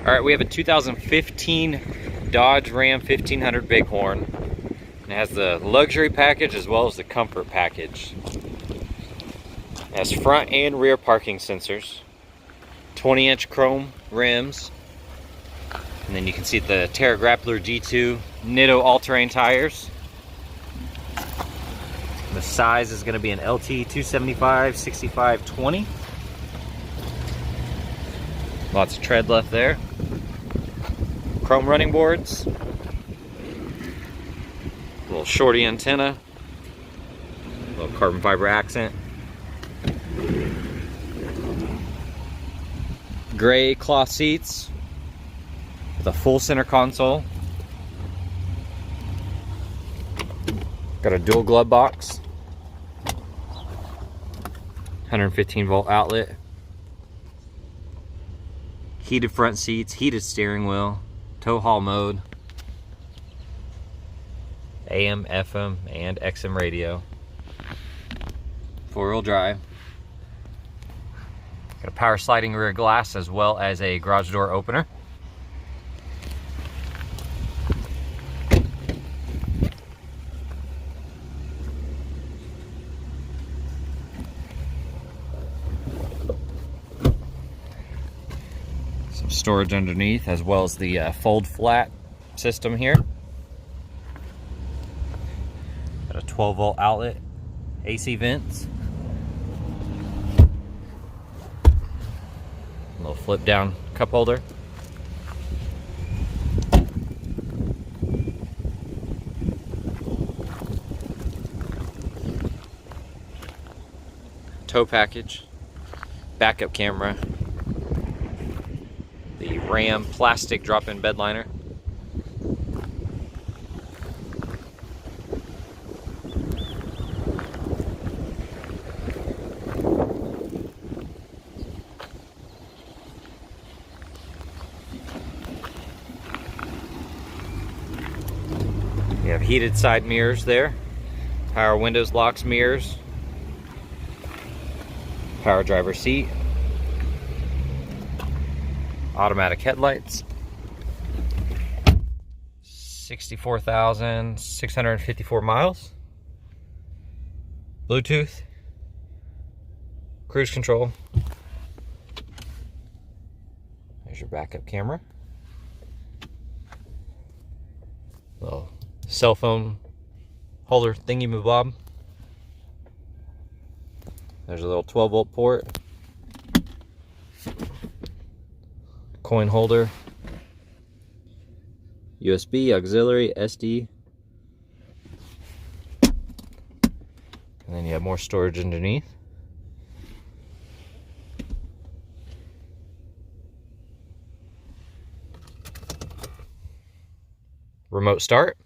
All right, we have a 2015 Dodge Ram 1500 Bighorn. It has the luxury package as well as the comfort package. It has front and rear parking sensors, 20-inch chrome rims, and then you can see the TERRA GRAPPLER G2 NITTO all-terrain tires. The size is going to be an LT 275/65/20. Lots of tread left there. Chrome running boards. Little shorty antenna. Little carbon fiber accent. Gray cloth seats with a full center console. Got a dual glove box. 115-volt outlet. Heated front seats, heated steering wheel, tow haul mode, AM, FM, and XM radio. 4-wheel drive. Got a power sliding rear glass as well as a garage door opener. Some storage underneath as well as the fold flat system here. Got a 12-volt outlet, AC vents. A little flip down cup holder. Tow package, backup camera, the Ram plastic drop-in bed liner. You have heated side mirrors there, power windows, locks, mirrors, power driver seat, automatic headlights, 64,654 miles, Bluetooth, cruise control. There's your backup camera. Little cell phone holder thingy-mabob. There's a little 12-volt port. Coin holder. USB, auxiliary, SD. And then you have more storage underneath. Remote start.